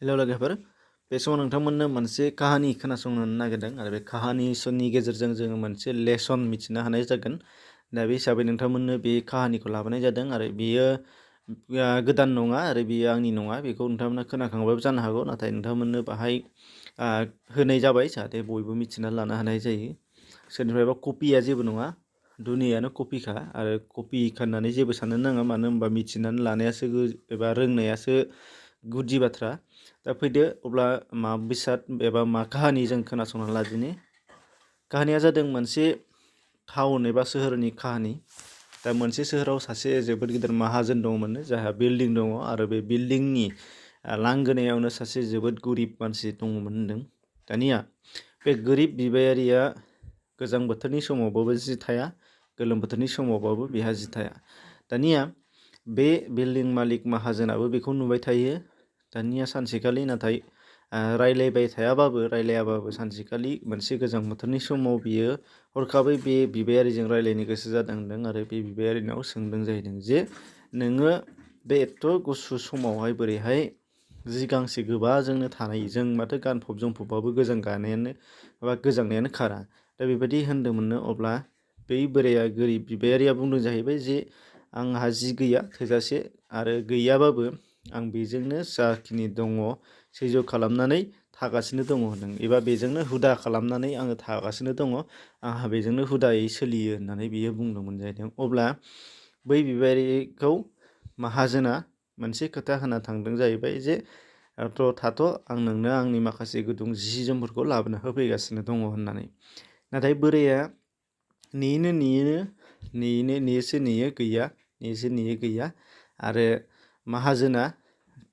Hello लोगोफोर बे समाव नोंथांमोननो मोनसे काहानि खोनासंनो नागिरदों आरो बे काहानिनि गेजेरजों जोङो मोनसे लेसन मिथिनो हानाय जागोन दा बे हिसाबै नोंथांमोननो बे काहानिखौ लाबोनाय जादों आरो बेयो गोदान नङा आरो बेयो आंनि नङा बेखौ नोंथांमोना खोनाखांबाबो जानो हागौ नाथाय नोंथांमोननो बाहाय होनाय जाबाय जाहाथे बयबो मिथिना लानो हानाय जायो सोरनिफ्रायबा कपिया जेबो नङा दुनियानो कपिखा आरो कपि खालामनानै जेबो साननो नाङा मानो होनबा मिथिनानै लानायासो एबा रोंनायासो गुदि बाथ्रा दा फैदो अब्ला मा बेसाद एबा मा काहानि जों खोनासंना लादिनि काहानिया जादों मोनसे टाउन एबा सोहोरनि काहानि दा मोनसे सोहोराव सासे जोबोद गिदिर माहाजोन दङमोन जायहा बिल्डिं दङ आरो बे बिल्डिंनि लांगोनायावनो सासे जोबोद गोरिब मानसि दङमोन होनदों दानिया बे गोरिब बिबायारिया गोजां बोथोरनि समावबाबो जि थाया गोलोम बोथोरनि समावबाबो बेहा जि थाया दानिया बे बिल्डिं मालिक माहाजोनाबो बेखौ नुबाय थायो दानिया सानसेखालि नाथाय रायलायबाय रायलायाबाबो सानसेखालि मोनसे गोजां बोथोरनि समाव बियो हरखाबै बे बिबायारिजों रायलायनो गोसो जादों होनदों आरो बे बिबायारिनाव सोंदों जाहैदों जे नोङो बे एथ' गुसु समावहाय बोरैहाय जि गांसे गोबाजोंनो थानाय जों माथो गानफब जोमफबबाबो गोजांनायानो खारा दा बेबायदि होनदोंमोननो अब्ला बै बोराया गोरिब बिबायारिया बुंदों जाहैबाय जे आंहा जि गैया थोजासे आरो गैयाबाबो आं बेजोंनो जाखिनि दङ सैज' खालामनानै थागासिनो दङ होनदों एबा बेजोंनो हुदा खालामनानै आङो थागासिनो दङ आंहा बेजोंनो हुदायै सोलियो होननानै बियो बुंदोंमोन जाहैदों अब्ला बै बिबायारिखौ माहाजोना मोनसे खोथा होना थांदों जाहैबाय जे थाथ' आं नोंनो आंनि माखासे गुदुं जि जोमफोरखौ लाबोना होफैगासिनो दङ होननानै नाथाय बोराया नेयो गैया आरो माहाजोना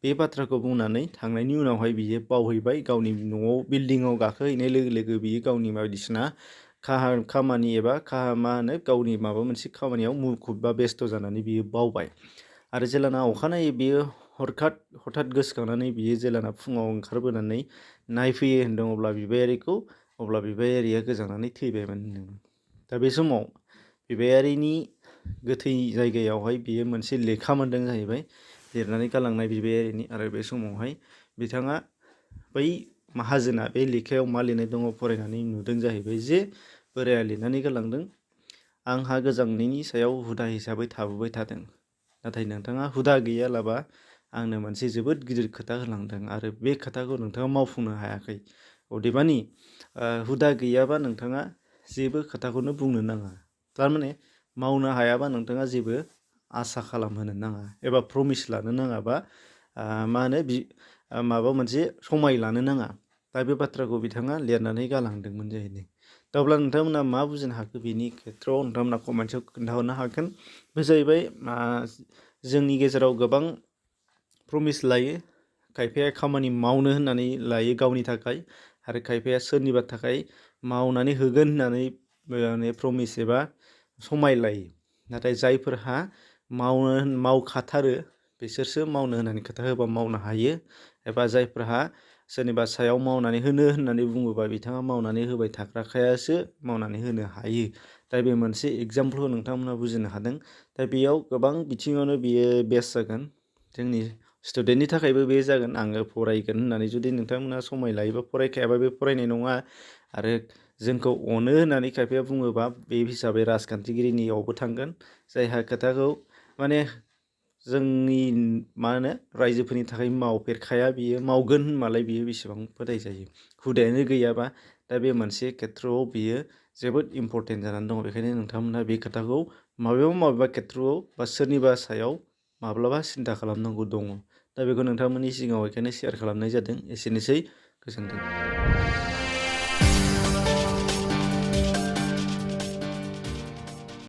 बे बाथ्राखौ बुंनानै थांनायनि उनावहाय बियो बावहैबाय गावनि न'आव बिल्डिङाव गाखोहैनाय लोगो लोगो बियो गावनि बायदिसिना खामानि एबा गावनि माबा मोनसे खामानियाव मुखुब बा बेस्थ' जानानै बियो बावबाय आरो जेलाना अखानायै बियो हठात गोसोखांनानै बियो जेलाना फुङाव ओंखारबोनानै नायफैयो होनदों अब्ला बिबायारिया गोजांनानै थैबायमोन होनदों दा बे समाव बिबायारिनि गोथै जायगायावहाय बियो मोनसे लेखा मोनदों जाहैबाय लिरनानै गालांनाय बिबायारिनि आरो बे समावहाय बिथाङा बै माहाजोना बे लेखायाव मा लिरनाय दङ फरायनानै नुदों जाहैबाय जे बोराया लिरनानै गालांदों आंहा गोजांनायनि सायाव हुदा हिसाबै थाबोबाय थादों नाथाय नोंथाङा हुदा गैयालाबा आंनो मोनसे जोबोद गिदिर खोथा होलांदों आरो बे खोथाखौ नोंथाङा मावफुंनो हायाखै अदेबानि हुदा गैयाबा नोंथाङा जेबो खोथाखौनो बुंनो नाङा थारमाने मावनो हायाबा नोंथाङा जेबो आसा खालामहोनो नाङा एबा प्रमिस लानो नाङा बा माबा मोनसे समाय लानो नाङा दा बे बाथ्राखौ बिथाङा लिरनानै गालांदोंमोन जाहैदों दा अब्ला नोंथांमोना मा बुजिनो हाखो बेनि खेथ्रआव नोंथांमोना कमेन्टआव खोन्थाहरनो हागोन बे जाहैबाय जोंनि गेजेराव गोबां प्रमिस लायो खायफाया खामानि मावनो होननानै लायो गावनि थाखाय आरो खायफाया सोरनिबा थाखाय मावनानै होगोन होननानै प्रमिस एबा समाय लायो नाथाय जायफोरहा मावखाथारो बिसोरसो मावनो होननानै खोथा होबा मावनो हायो एबा जायफोरहा सोरनिबा सायाव मावनानै होननानै बुङोबा बिथाङा मावनानै होबाय थाग्राखायासो मावनानै होनो हायो दा बे मोनसे एग्जाम्पलखौ नोंथांमोना बुजिनो हादों दा बेयाव गोबां बिथिङावनो बियो बेस्ट जागोन जोंनि स्टुडेन्टनि थाखायबो बे जागोन आङो फरायगोन होननानै जुदि नोंथांमोना समाय लायोबा फरायखायाबा बे फरायनाय नङा आरो जोंखौ अनो होननानै खायफाया बुङोबा बे हिसाबै राजखान्थिगिरिनियावबो थांगोन जायहा खोथाखौ जोंनि रायजोफोरनि थाखाय मावफेरखाया बियो मावगोन होनबालाय बियो बेसेबां फोथायजायो हुदायानो गैयाबा दा बे मोनसे खेथ्रआव बियो जोबोद इम्परटेन्ट जानानै दङ बेखायनो नोंथांमोनहा बे खोथाखौ माबेबा खेथ्रआव बा सोरनिबा सायाव माब्लाबा सिन्था खालामनांगौ दङ दा बेखौ नोंथांमोननि सिगाङाव बेखायनो शेयार खालामनाय जादों एसेनोसै गोजोन्थों।